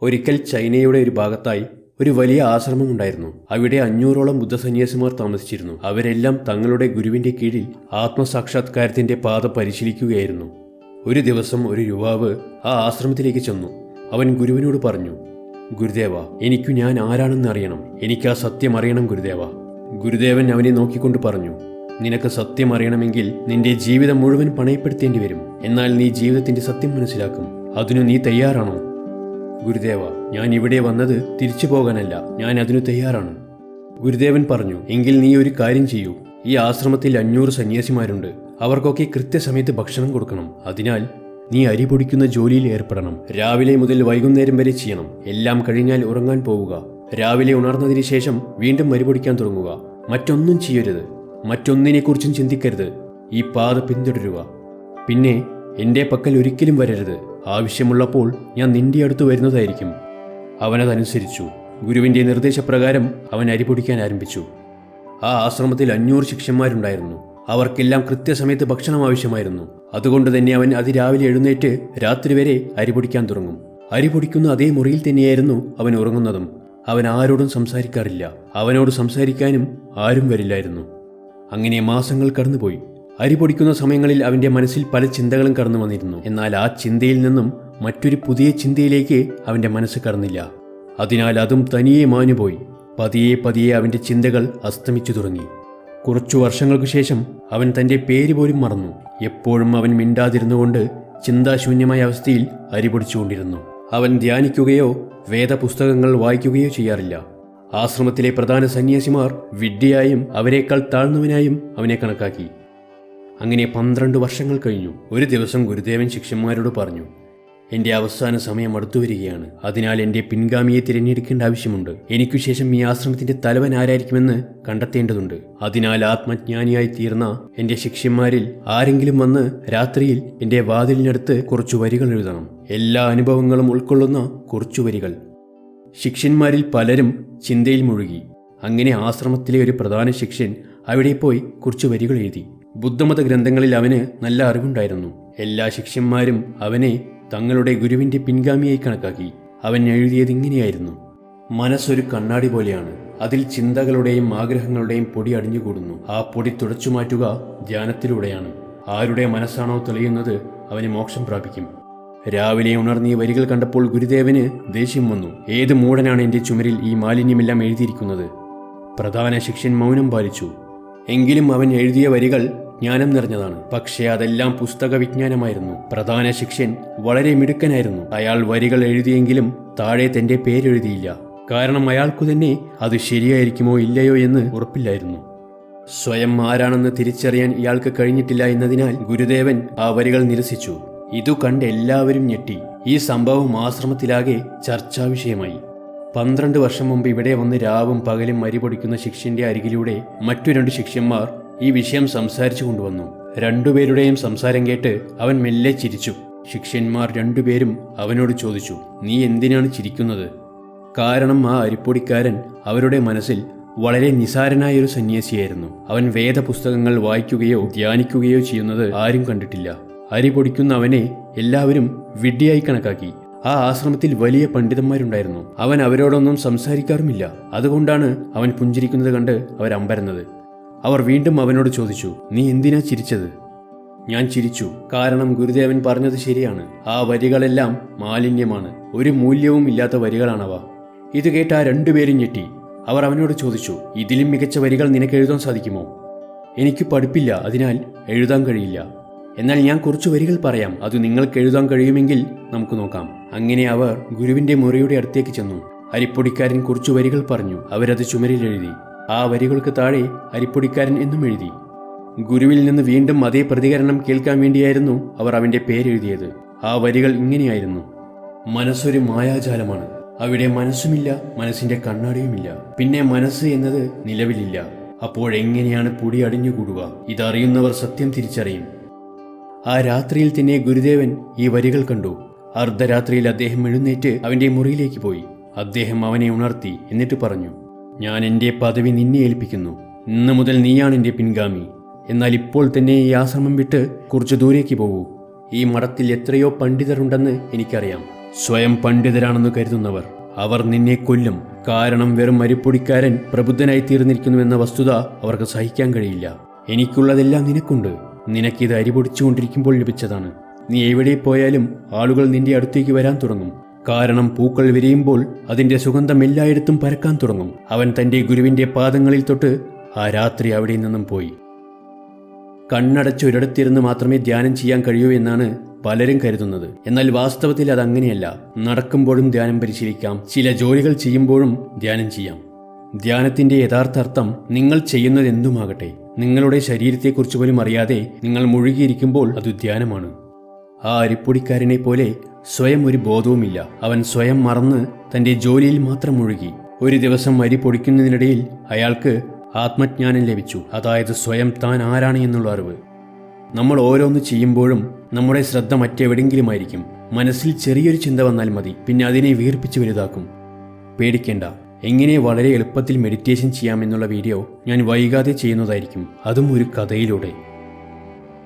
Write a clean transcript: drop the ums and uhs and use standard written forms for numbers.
ഒരിക്കൽ ചൈനയുടെ ഒരു ഭാഗത്തായി ഒരു വലിയ ആശ്രമമുണ്ടായിരുന്നു. അവിടെ 500ഓളം ബുദ്ധസന്യാസിമാർ താമസിച്ചിരുന്നു. അവരെല്ലാം തങ്ങളുടെ ഗുരുവിന്റെ കീഴിൽ ആത്മസാക്ഷാത്കാരത്തിന്റെ പാത പരിശീലിക്കുകയായിരുന്നു. ഒരു ദിവസം ഒരു യുവാവ് ആ ആശ്രമത്തിലേക്ക് ചെന്നു. അവൻ ഗുരുവിനോട് പറഞ്ഞു, ഗുരുദേവ, എനിക്കു ഞാൻ ആരാണെന്ന് അറിയണം. എനിക്ക് ആ സത്യം അറിയണം ഗുരുദേവ. ഗുരുദേവൻ അവനെ നോക്കിക്കൊണ്ട് പറഞ്ഞു, നിനക്ക് സത്യം അറിയണമെങ്കിൽ നിന്റെ ജീവിതം മുഴുവൻ പണയപ്പെടുത്തേണ്ടി വരും. എന്നാൽ നീ ജീവിതത്തിന്റെ സത്യം മനസ്സിലാക്കും. അതിനു നീ തയ്യാറാണോ? ഗുരുദേവ, ഞാൻ ഇവിടെ വന്നത് തിരിച്ചു പോകാനല്ല, ഞാൻ അതിനു തയ്യാറാണ്. ഗുരുദേവൻ പറഞ്ഞു, എങ്കിൽ നീ ഒരു കാര്യം ചെയ്യൂ. ഈ ആശ്രമത്തിൽ 500 സന്യാസിമാരുണ്ട്. അവർക്കൊക്കെ കൃത്യസമയത്ത് ഭക്ഷണം കൊടുക്കണം. അതിനാൽ നീ അരി പൊടിക്കുന്ന ജോലിയിൽ ഏർപ്പെടണം. രാവിലെ മുതൽ വൈകുന്നേരം വരെ ചെയ്യണം. എല്ലാം കഴിഞ്ഞാൽ ഉറങ്ങാൻ പോവുക. രാവിലെ ഉണർന്നതിന് ശേഷം വീണ്ടും അരി പൊടിക്കാൻ തുടങ്ങുക. മറ്റൊന്നും ചെയ്യരുത്. മറ്റൊന്നിനെക്കുറിച്ചും ചിന്തിക്കരുത്. ഈ പാത പിന്തുടരുക. പിന്നെ എന്റെ പക്കൽ ഒരിക്കലും വരരുത്. ആവശ്യമുള്ളപ്പോൾ ഞാൻ നിന്റെ അടുത്ത് വരുന്നതായിരിക്കും. അവനതനുസരിച്ചു. ഗുരുവിന്റെ നിർദ്ദേശപ്രകാരം അവൻ അരി പൊടിക്കാൻ ആരംഭിച്ചു. ആ ആശ്രമത്തിൽ 500 ശിഷ്യന്മാരുണ്ടായിരുന്നു. അവർക്കെല്ലാം കൃത്യസമയത്ത് ഭക്ഷണം ആവശ്യമായിരുന്നു. അതുകൊണ്ട് തന്നെ അവൻ അതിരാവിലെ എഴുന്നേറ്റ് രാത്രി വരെ അരി പൊടിക്കാൻ തുടങ്ങും. അരി പൊടിക്കുന്ന അതേ മുറിയിൽ തന്നെയായിരുന്നു അവൻ ഉറങ്ങുന്നതും. അവൻ ആരോടും സംസാരിക്കാറില്ല. അവനോട് സംസാരിക്കാനും ആരും വരില്ലായിരുന്നു. അങ്ങനെ മാസങ്ങൾ കടന്നുപോയി. അരി പൊടിക്കുന്ന സമയങ്ങളിൽ അവന്റെ മനസ്സിൽ പല ചിന്തകളും കടന്നു വന്നിരുന്നു. എന്നാൽ ആ ചിന്തയിൽ നിന്നും മറ്റൊരു പുതിയ ചിന്തയിലേക്ക് അവന്റെ മനസ്സ് കടന്നില്ല. അതിനാൽ അതും തനിയെ മാഞ്ഞുപോയി. പതിയെ പതിയെ അവന്റെ ചിന്തകൾ അസ്തമിച്ചു തുടങ്ങി. കുറച്ചു വർഷങ്ങൾക്കു ശേഷം അവൻ തന്റെ പേര് പോലും മറന്നു. എപ്പോഴും അവൻ മിണ്ടാതിരുന്നുകൊണ്ട് ചിന്താശൂന്യമായ അവസ്ഥയിൽ അരി പൊടിച്ചുകൊണ്ടിരുന്നു. അവൻ ധ്യാനിക്കുകയോ വേദപുസ്തകങ്ങൾ വായിക്കുകയോ ചെയ്യാറില്ല. ആശ്രമത്തിലെ പ്രധാന സന്യാസിമാർ വിഡ്ഢിയായും അവരെക്കാൾ താഴ്ന്നവനായും അവനെ കണക്കാക്കി. അങ്ങനെ 12 വർഷങ്ങൾ കഴിഞ്ഞു. ഒരു ദിവസം ഗുരുദേവൻ ശിഷ്യന്മാരോട് പറഞ്ഞു, എന്റെ അവസാന സമയം അടുത്തു വരികയാണ്. അതിനാൽ എന്റെ പിൻഗാമിയെ തിരഞ്ഞെടുക്കേണ്ട ആവശ്യമുണ്ട്. എനിക്കു ശേഷം ഈ ആശ്രമത്തിന്റെ തലവൻ ആരായിരിക്കുമെന്ന് കണ്ടെത്തേണ്ടതുണ്ട്. അതിനാൽ ആത്മജ്ഞാനിയായി തീർന്ന എന്റെ ശിഷ്യന്മാരിൽ ആരെങ്കിലും വന്ന് രാത്രിയിൽ എന്റെ വാതിലിനടുത്ത് കുറച്ചു വരികൾ എഴുതണം. എല്ലാ അനുഭവങ്ങളും ഉൾക്കൊള്ളുന്ന കുറച്ചു വരികൾ. ശിഷ്യന്മാരിൽ പലരും ചിന്തയിൽ മുഴുകി. അങ്ങനെ ആശ്രമത്തിലെ ഒരു പ്രധാന ശിഷ്യൻ അവിടെ പോയി കുറച്ചു വരികൾ എഴുതി. ബുദ്ധമത ഗ്രന്ഥങ്ങളിൽ അവന് നല്ല അറിവുണ്ടായിരുന്നു. എല്ലാ ശിഷ്യന്മാരും അവനെ തങ്ങളുടെ ഗുരുവിന്റെ പിൻഗാമിയായി കണക്കാക്കി. അവൻ എഴുതിയത് ഇങ്ങനെയായിരുന്നു: മനസ്സൊരു കണ്ണാടി പോലെയാണ്. അതിൽ ചിന്തകളുടെയും ആഗ്രഹങ്ങളുടെയും പൊടി അടിഞ്ഞുകൂടുന്നു. ആ പൊടി തുടച്ചു മാറ്റുക ധ്യാനത്തിലൂടെയാണ്. ആരുടെ മനസ്സാണോ തെളിയുന്നത് അവന് മോക്ഷം പ്രാപിക്കും. രാവിലെ ഉണർന്നീ വരികൾ കണ്ടപ്പോൾ ഗുരുദേവന് ദേഷ്യം വന്നു. ഏത് മൂഢനാണ് എന്റെ ചുമരിൽ ഈ മാലിന്യമെല്ലാം എഴുതിയിരിക്കുന്നത്? പ്രധാന ശിഷ്യൻ മൗനം പാലിച്ചു. എങ്കിലും അവൻ എഴുതിയ വരികൾ ജ്ഞാനം നിറഞ്ഞതാണ്. പക്ഷേ അതെല്ലാം പുസ്തക വിജ്ഞാനമായിരുന്നു. പ്രധാന ശിഷ്യൻ വളരെ മിടുക്കനായിരുന്നു. അയാൾ വരികൾ എഴുതിയെങ്കിലും താഴെ തന്റെ പേരെഴുതിയില്ല. കാരണം അയാൾക്കു തന്നെ അത് ശരിയായിരിക്കുമോ ഇല്ലയോ എന്ന് ഉറപ്പില്ലായിരുന്നു. സ്വയം ആരാണെന്ന് തിരിച്ചറിയാൻ ഇയാൾക്ക് കഴിഞ്ഞിട്ടില്ല എന്നതിനാൽ ഗുരുദേവൻ ആ വരികൾ നിരസിച്ചു. ഇതു കണ്ട് എല്ലാവരും ഞെട്ടി. ഈ സംഭവം ആശ്രമത്തിലാകെ ചർച്ചാ വിഷയമായി. 12 വർഷം മുമ്പ് ഇവിടെ വന്ന് രാവും പകലും അരി പൊടിക്കുന്ന ശിഷ്യന്റെ അരികിലൂടെ മറ്റു 2 ശിഷ്യന്മാർ ഈ വിഷയം സംസാരിച്ചു കൊണ്ടുവന്നു. 2 പേരുടെയും സംസാരം കേട്ട് അവൻ മെല്ലെ ചിരിച്ചു. ശിഷ്യന്മാർ 2 പേരും അവനോട് ചോദിച്ചു, നീ എന്തിനാണ് ചിരിക്കുന്നത്? കാരണം ആ അരിപ്പൊടിക്കാരൻ അവരുടെ മനസ്സിൽ വളരെ നിസാരനായൊരു സന്യാസിയായിരുന്നു. അവൻ വേദപുസ്തകങ്ങൾ വായിക്കുകയോ ധ്യാനിക്കുകയോ ചെയ്യുന്നത് ആരും കണ്ടിട്ടില്ല. അരി പൊടിക്കുന്ന അവനെ എല്ലാവരും വിഡ്ഢിയായി കണക്കാക്കി. ആ ആശ്രമത്തിൽ വലിയ പണ്ഡിതന്മാരുണ്ടായിരുന്നു. അവൻ അവരോടൊന്നും സംസാരിക്കാറുമില്ല. അതുകൊണ്ടാണ് അവൻ പുഞ്ചിരിക്കുന്നത് കണ്ട് അവരമ്പരന്നത്. അവർ വീണ്ടും അവനോട് ചോദിച്ചു, നീ എന്തിനാ ചിരിച്ചത്? ഞാൻ ചിരിച്ചു. കാരണം ഗുരുദേവൻ പറഞ്ഞത് ശരിയാണ്. ആ വരികളെല്ലാം മാലിന്യമാണ്. ഒരു മൂല്യവും ഇല്ലാത്ത വരികളാണവ. ഇത് കേട്ട് ആ 2 പേരും ഞെട്ടി. അവർ അവനോട് ചോദിച്ചു, ഇതിലും മികച്ച വരികൾ നിനക്ക് എഴുതാൻ സാധിക്കുമോ? എനിക്ക് പഠിപ്പില്ല, അതിനാൽ എഴുതാൻ കഴിയില്ല. എന്നാൽ ഞാൻ കുറച്ചു വരികൾ പറയാം. അത് നിങ്ങൾക്ക് എഴുതാൻ കഴിയുമെങ്കിൽ നമുക്ക് നോക്കാം. അങ്ങനെ അവർ ഗുരുവിന്റെ മുറിയുടെ അടുത്തേക്ക് ചെന്നു. അരിപ്പൊടിക്കാരൻ കുറച്ചു വരികൾ പറഞ്ഞു. അവരത് ചുമരിൽ എഴുതി. ആ വരികൾക്ക് താഴെ അരിപ്പൊടിക്കാരൻ എന്നും എഴുതി. ഗുരുവിൽ നിന്ന് വീണ്ടും അതേ പ്രതികരണം കേൾക്കാൻ വേണ്ടിയായിരുന്നു അവർ അവന്റെ പേരെഴുതിയത്. ആ വരികൾ ഇങ്ങനെയായിരുന്നു: മനസ്സൊരു മായാജാലമാണ്. അവിടെ മനസ്സുമില്ല, മനസ്സിന്റെ കണ്ണാടിയുമില്ല. പിന്നെ മനസ്സ് എന്നത് നിലവിലില്ല. അപ്പോഴെങ്ങനെയാണ് പൊടി അടിഞ്ഞുകൂടുക? ഇതറിയുന്നവർ സത്യം തിരിച്ചറിയും. ആ രാത്രിയിൽ തന്നെ ഗുരുദേവൻ ഈ വരികൾ കണ്ടു. അർദ്ധരാത്രിയിൽ അദ്ദേഹം എഴുന്നേറ്റ് അവന്റെ മുറിയിലേക്ക് പോയി. അദ്ദേഹം അവനെ ഉണർത്തി. എന്നിട്ട് പറഞ്ഞു, ഞാൻ എന്റെ പദവി നിന്നെ ഏൽപ്പിക്കുന്നു. ഇന്നു മുതൽ നീയാണ് എന്റെ പിൻഗാമി. എന്നാൽ ഇപ്പോൾ തന്നെ ഈ ആശ്രമം വിട്ട് കുറച്ചു ദൂരേക്ക് പോകൂ. ഈ മഠത്തിൽ എത്രയോ പണ്ഡിതരുണ്ടെന്ന് എനിക്കറിയാം. സ്വയം പണ്ഡിതരാണെന്ന് കരുതുന്നവർ, അവർ നിന്നെ കൊല്ലും. കാരണം വെറും അരിപ്പൊടിക്കാരൻ പ്രബുദ്ധനായി തീർന്നിരിക്കുന്നുവെന്ന വസ്തുത അവർക്ക് സഹിക്കാൻ കഴിയില്ല. എനിക്കുള്ളതെല്ലാം നിനക്കുണ്ട്. നിനക്കിത് അരിപൊടിച്ചുകൊണ്ടിരിക്കുമ്പോൾ ലഭിച്ചതാണ്. നീ എവിടെ പോയാലും ആളുകൾ നിന്റെ അടുത്തേക്ക് വരാൻ തുടങ്ങും. കാരണം പൂക്കൾ വിരിയുമ്പോൾ അതിന്റെ സുഗന്ധം എല്ലായിടത്തും പരക്കാൻ തുടങ്ങും. അവൻ തന്റെ ഗുരുവിന്റെ പാദങ്ങളിൽ തൊട്ട് ആ രാത്രി അവിടെ നിന്നും പോയി. കണ്ണടച്ചൊരിടത്തിരുന്ന് മാത്രമേ ധ്യാനം ചെയ്യാൻ കഴിയൂ എന്നാണ് പലരും കരുതുന്നത്. എന്നാൽ വാസ്തവത്തിൽ അതങ്ങനെയല്ല. നടക്കുമ്പോഴും ധ്യാനം പരിശീലിക്കാം. ചില ജോലികൾ ചെയ്യുമ്പോഴും ധ്യാനം ചെയ്യാം. ധ്യാനത്തിന്റെ യഥാർത്ഥ അർത്ഥം നിങ്ങൾ ചെയ്യുന്നത് എന്തുമാകട്ടെ, നിങ്ങളുടെ ശരീരത്തെക്കുറിച്ച് പോലും അറിയാതെ നിങ്ങൾ മുഴുകിയിരിക്കുമ്പോൾ അത് ധ്യാനമാണ്. ആ അരിപ്പൊടിക്കാരനെ പോലെ സ്വയം ഒരു ബോധവുമില്ല. അവൻ സ്വയം മറന്ന് തന്റെ ജോലിയിൽ മാത്രം മുഴുകി. ഒരു ദിവസം അരി പൊടിക്കുന്നതിനിടയിൽ അയാൾക്ക് ആത്മജ്ഞാനം ലഭിച്ചു. അതായത് സ്വയം താൻ ആരാണ് എന്നുള്ള അറിവ്. നമ്മൾ ഓരോന്ന് ചെയ്യുമ്പോഴും നമ്മുടെ ശ്രദ്ധ മറ്റെവിടെങ്കിലുമായിരിക്കും. മനസ്സിൽ ചെറിയൊരു ചിന്ത വന്നാൽ മതി, പിന്നെ അതിനെ വീർപ്പിച്ച് വലുതാക്കും. പേടിക്കേണ്ട. എങ്ങനെ വളരെ എളുപ്പത്തിൽ മെഡിറ്റേഷൻ ചെയ്യാമെന്നുള്ള വീഡിയോ ഞാൻ വൈകാതെ ചെയ്യുന്നതായിരിക്കും, അതും ഒരു കഥയിലൂടെ.